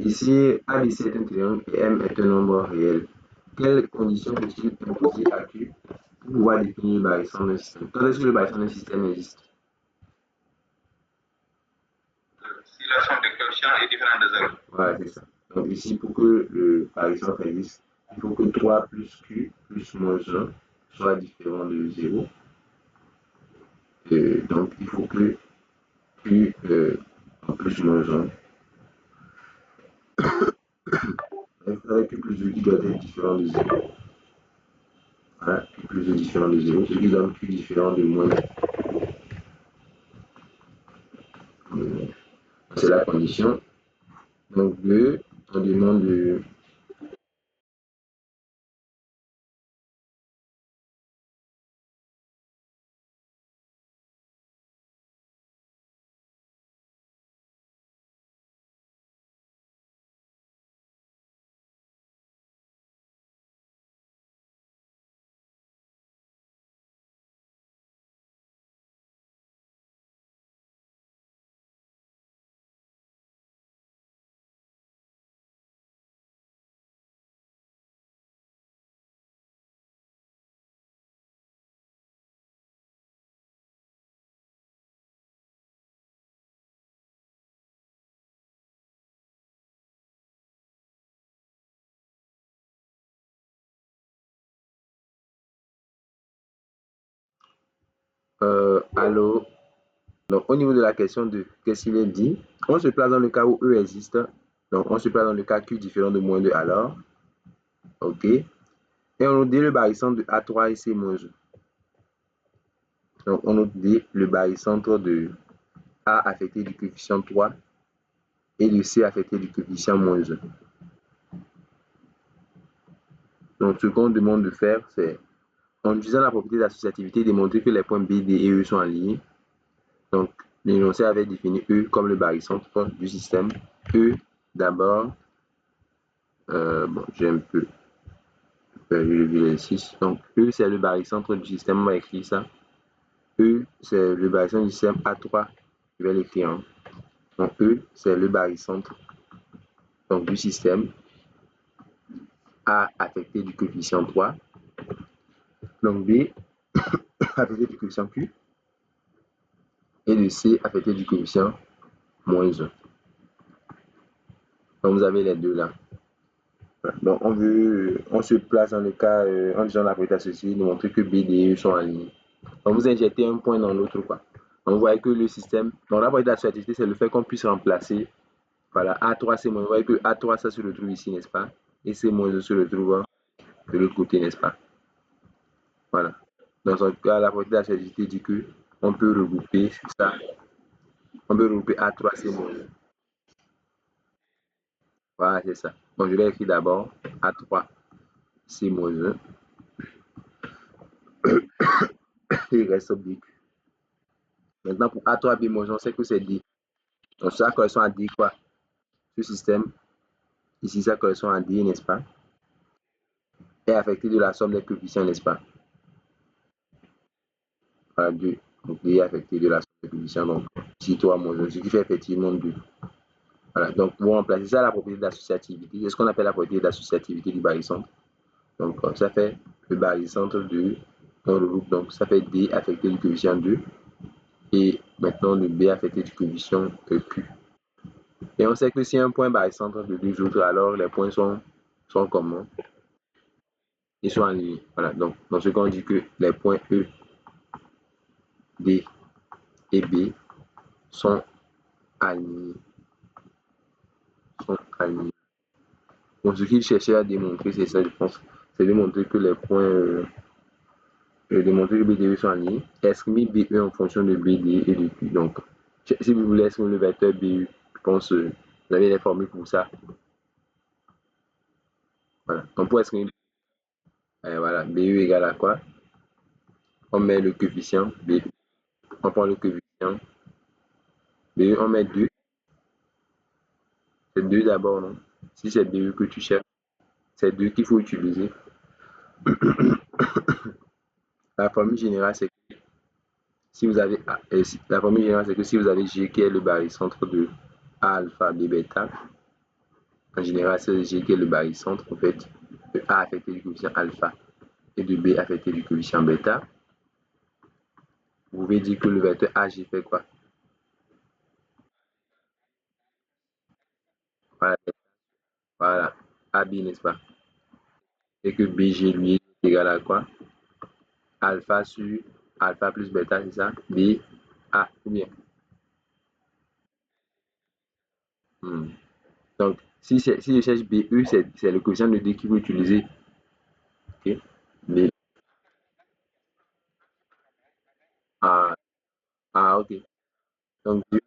Ici, ABC est un triangle et M est un nombre réel. Quelles conditions faut-il imposer à Q pour pouvoir définir le barycentre d'un système? Quand est-ce que le barycentre d'un système existe? Si la somme des coefficients est différente de 0. Voilà, c'est ça. Donc ici, pour que le barycentre existe, il faut que 3 plus Q plus moins 1 soit différent de 0. Donc il faut que Q plus moins 1. Avec Q plus 2 qui doit être différent de 0. Voilà, Q plus 2 différent de 0, ce qui donne Q différent de moins 1. C'est la condition. Donc 2, on demande de allô. Donc, au niveau de la question de qu'est-ce qu'il est dit, on se place dans le cas où E existe. Donc, on se place dans le cas Q différent de moins 2 alors. OK. Et on nous dit le barycentre de A3 et C-1. Donc, on nous dit le barycentre de A affecté du coefficient 3 et de C affecté du coefficient moins 1. Donc, ce qu'on demande de faire, c'est, en utilisant la propriété d'associativité, démontrer que les points B, D et E sont alignés. Donc, l'énoncé avait défini E comme le barycentre du système. E, d'abord, bon, j'ai un peu perdu l'exercice. Donc, E, c'est le barycentre du système. On va écrire ça. E, c'est le barycentre du système A3. Je vais l'écrire. Hein. Donc, E, c'est le barycentre donc, du système A affecté du coefficient 3. Donc, B, affecté du coefficient Q. Et le C, affecté du coefficient moins 1. Donc, vous avez les deux là. Donc, on se place dans le cas, en disant la propriété associée, de montrer que B et E sont alignés. Donc, vous injectez un point dans l'autre, quoi. Donc, vous voyez que le système, donc la propriété d'associativité, c'est le fait qu'on puisse remplacer, voilà, A3, C-, vous voyez que A3, ça se retrouve ici, n'est-ce pas? Et C-, se retrouve de l'autre côté, n'est-ce pas? Voilà. Dans ce cas, la propriété d'associativité dit que on peut regrouper ça, on peut regrouper A3, C-. Voilà, c'est ça. Donc, je vais écrire d'abord A3, C-1. Il reste B. Maintenant, pour A3, B-, on sait que c'est D. Donc, ça correspond à D quoi? Ce système, ici, ça correspond à D, n'est-ce pas? Est affecté de la somme des coefficients, n'est-ce pas? Voilà, 2. Donc, D est affecté de la somme des coefficients. Donc, ici, 3 moins 1, ce qui fait effectivement 2. Voilà, donc, vous remplacez ça à la propriété d'associativité. C'est ce qu'on appelle la propriété d'associativité du barycentre. Donc, ça fait le barycentre de, on regroupe, donc, ça fait D affecté du coefficient 2. Et maintenant, le B affecté du coefficient Q. Et on sait que si un point barycentre de deux autres, alors les points sont comment? Ils sont alignés. Voilà, donc dans ce cas, on dit que les points E, D et B sont alignés. Donc, ce qu'il cherchait à démontrer, c'est ça, je pense, c'est démontrer que les points, démontrer que B et E sont alignés, exprimer BE en fonction de BD et de Q. Donc, si vous voulez exprimer le vecteur BU, je pense que vous avez les formules pour ça. Voilà, donc pour exprimer, voilà, BU égale à quoi? On met le coefficient BU, on prend le coefficient BU, on met 2. C'est 2 d'abord, non? Si c'est BU que tu cherches, c'est 2 qu'il faut utiliser. La formule générale, c'est que si vous avez G qui est le barycentre de A alpha B bêta, En général, c'est G qui est le barycentre, en fait, de A affecté du coefficient alpha et de B affecté du coefficient bêta. Vous pouvez dire que le vecteur AG fait quoi? Voilà, voilà, AB, n'est-ce pas? Et que BG, lui, est égal à quoi? Alpha sur alpha plus bêta, c'est ça? B, A, ou bien? Hmm. Donc, si je cherche BE, c'est le coefficient de D qu'il faut utiliser. Ok? B, A, A, ok. Donc, 2,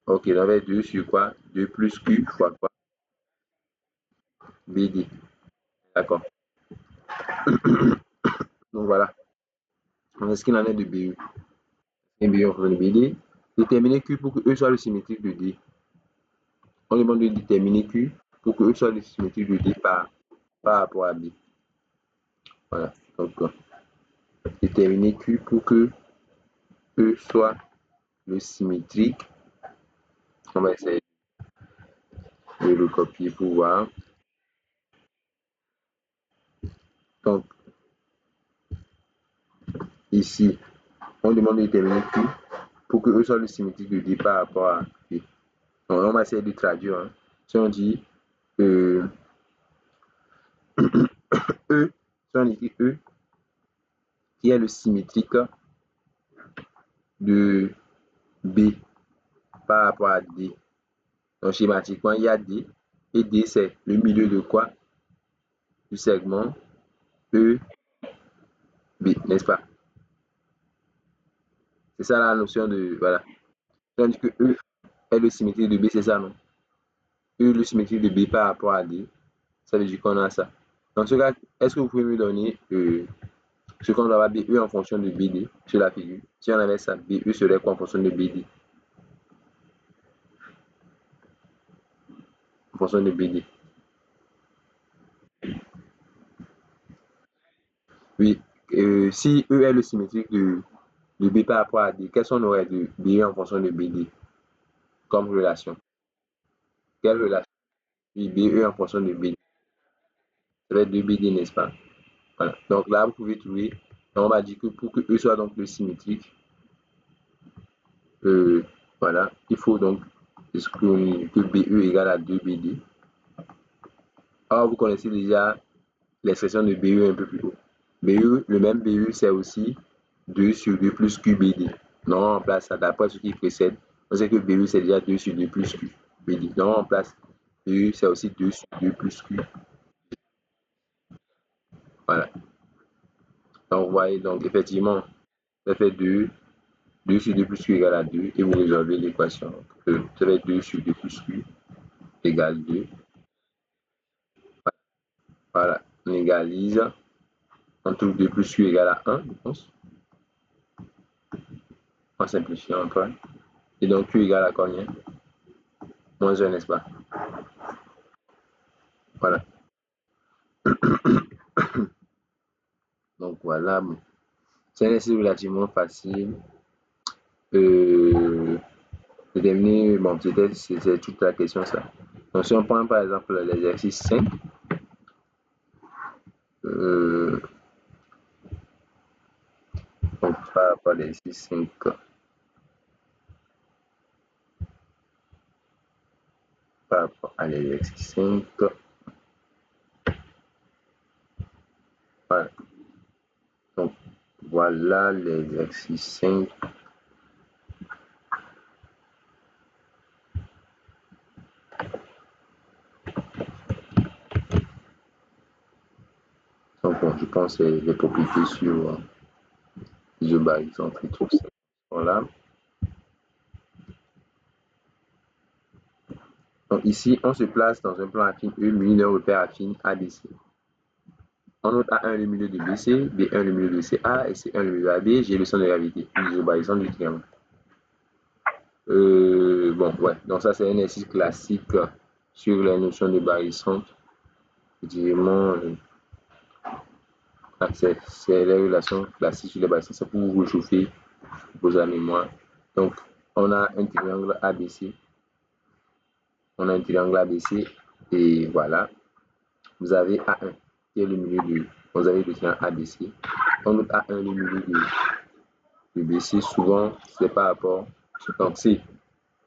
ok, on avait 2 sur quoi? 2 plus Q fois quoi? BD. D'accord. Donc, voilà. Est-ce qu'il en est de BE? Et BE en fonction de BD. Déterminer Q pour que E soit le symétrique de D. On demande de déterminer Q pour que E soit le symétrique de D par rapport à B. Voilà. Donc, déterminer Q pour que E soit le symétrique. On va essayer de le copier pour voir. Donc, ici, on demande de déterminer Q pour que E soit le symétrique de D par rapport à B. Donc, on va essayer de traduire. Hein. Si on dit E, si on écrit E, qui est le symétrique de B par rapport à D. Donc, schématiquement, il y a D, et D, c'est le milieu de quoi? Du segment E, B, n'est-ce pas? C'est ça la notion de, voilà. Tandis que E est le symétrique de B, c'est ça, non? E, le symétrique de B par rapport à D, ça veut dire qu'on a ça. Dans ce cas, est-ce que vous pouvez me donner ce qu'on doit avoir BE en fonction de BD sur la figure? Si on avait ça, BE serait quoi en fonction de BD? En fonction de BD. Oui, si E est le symétrique de B par rapport à D, qu'est-ce qu'on aurait de BE en fonction de BD comme relation? Quelle relation? Oui, BE en fonction de BD. Ça va être 2BD, n'est-ce pas? Voilà. Donc là, vous pouvez trouver, on va dire que pour que E soit donc le symétrique, voilà, il faut donc que BE égale à 2BD. Or, vous connaissez déjà l'expression de BE un peu plus haut. BE, le même BE, c'est aussi 2 sur 2 plus QBD. Donc, on remplace ça d'après ce qui précède. On sait que BE, c'est déjà 2 sur 2 plus QBD. Donc, on remplace BE, c'est aussi 2 sur 2 plus Q. Voilà. Donc, vous voyez, donc effectivement, ça fait 2 sur 2 plus Q égale à 2 et vous résolvez l'équation. Ça fait 2 sur 2 plus Q égale 2. Voilà. On égalise. On trouve 2 plus Q égale à 1, je pense. En simplifiant un peu. Et donc Q égale à combien? Moins 1, n'est-ce pas? Voilà. Donc voilà. C'est un exercice relativement facile. Déterminer, bon, c'était toute la question ça. Donc si on prend par exemple l'exercice 5, donc par rapport à l'exercice 5, par rapport à l'exercice 5, voilà. Donc voilà l'exercice 5. Donc bon, je pense que les propriétés sur isobaricentre et tout ça sont là. Donc ici, on se place dans un plan affine E muni d'un repère affine ABC. On note A1 le milieu de BC, B1 le milieu de CA et C1 le milieu de AB. J'ai le centre de gravité, l'isobarycentre du triangle. Bon, ouais, donc ça c'est un exercice classique sur la notion de barycentre. Évidemment, c'est les relations classiques sur les barycentres, c'est pour vous réchauffer vos mémoires. Donc, on a un triangle ABC. on a un triangle ABC et voilà. Vous avez A1 qui est le milieu de, vous avez le triangle ABC. On note A1 le milieu de BC, souvent c'est par rapport, donc c'est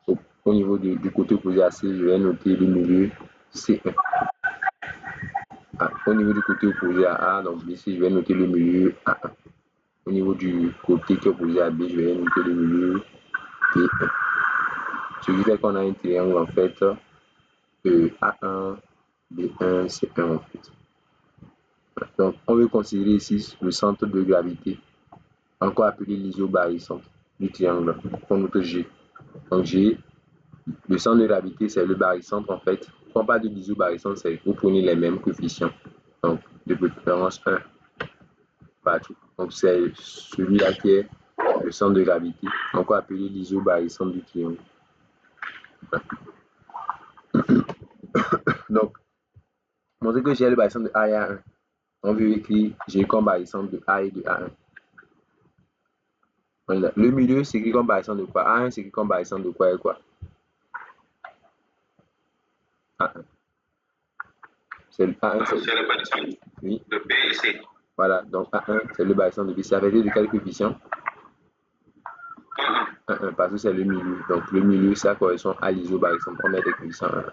au niveau du côté opposé à C, je vais noter le milieu C1. Au niveau du côté opposé à A, donc BC, je vais noter le milieu A1. Au niveau du côté qui est opposé à B, je vais noter le milieu B1. Ce qui fait qu'on a un triangle en fait A1, B1, C1 en fait. Donc on veut considérer ici le centre de gravité, encore appelé l'isobarycentre du triangle, qu'on note G. Donc G, le centre de gravité c'est le barycentre en fait. Quand on parle de l'isobarycentre, c'est vous prenez les mêmes coefficients. Donc de préférence 1 partout. Donc c'est celui-là qui est le centre de gravité, encore appelé l'isobarycentre du triangle. Donc, montrer que j'ai le barycentre de A et A1. On veut écrire G comme barycentre de A et de A1. Voilà. Le milieu, c'est écrit comme barycentre de quoi? A1, c'est écrit comme barycentre de quoi et quoi? A1. C'est le A1, c'est le barycentre oui. de B et C. Voilà, donc A1, c'est le barycentre de B. C'est avec de quel coefficient? 1, parce que c'est le milieu. Donc le milieu, ça correspond à l'isobarycentre. On met des coefficients 1, 1.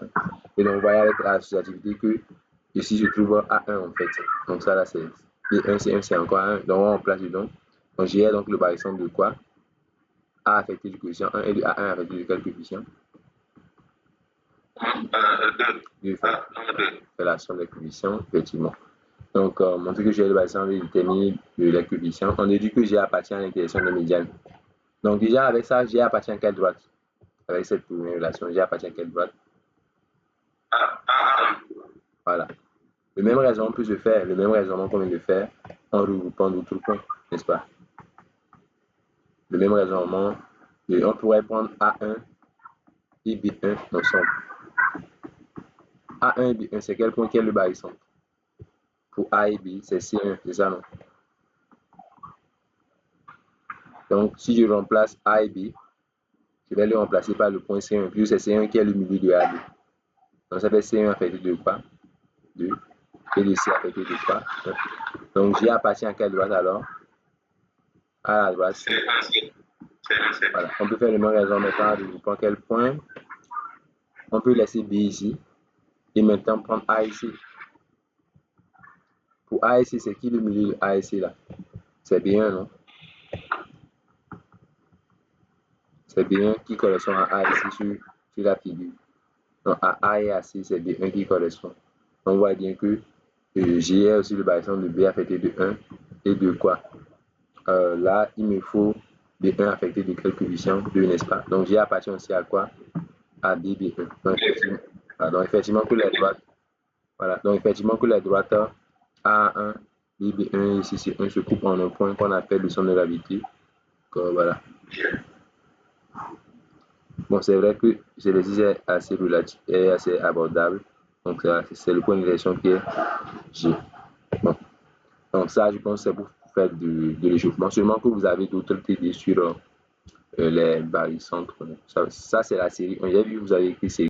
Et donc, vous voyez avec l'associativité que ici, je trouve A1 en fait. Donc ça là, c'est B1, C1, c'est encore 1. Donc on place dedans. Donc j'ai donc le barycentre de quoi? A affecté du coefficient 1 et de A1 affecté de quel coefficient? 2. C'est la somme des coefficients, effectivement. Donc, montrer que j'ai le barycentre déterminer les coefficients. On déduit que G appartient à l'intersection des médianes. Donc déjà, avec ça, G appartient à quelle droite? Avec cette première relation, G appartient à quelle droite? Voilà. Le même raisonnement peut se faire, le même raisonnement qu'on vient de faire en regroupant d'autres points, n'est-ce pas? Le même raisonnement, et on pourrait prendre A1 et B1 ensemble. A1 et B1, c'est quel point qui est le barycentre? Pour A et B, c'est C1, c'est ça, non? Donc, si je remplace A et B, je vais le remplacer par le point C1, puis c'est C1 qui est le milieu de A et B. Donc, ça fait C1 affecté de quoi? 2. Et de C affecté de quoi? 1. Donc, J appartient à quelle droite alors? À la droite. Voilà. On peut faire le même raisonnement maintenant en regroupant quel point? On peut laisser B ici. Et maintenant prendre A ici. Pour A ici, c'est qui le milieu de A ici là? C'est B1, non? C'est B1 qui correspond à A ici sur la figure. Donc à A et à C, c'est B1 qui correspond. On voit bien que G est aussi le barycentre de B affecté de 1 et de quoi? Là, il me faut B1 affecté de quel coefficient? 2, n'est-ce pas? Donc G appartient aussi à quoi? À B, B1. Donc effectivement que les droites, voilà. Donc effectivement que les droites A1, B1 et C1 se coupent en un point qu'on appelle le centre de gravité. Voilà. Bon, c'est vrai que celui-ci est assez relatif et assez abordable. Donc c'est le point de direction qui est G. Bon. Donc ça, je pense que c'est pour faire de l'échauffement. Seulement que vous avez d'autres TD sur les barycentres. Ça c'est la série. J'ai vu, vous avez écrit série.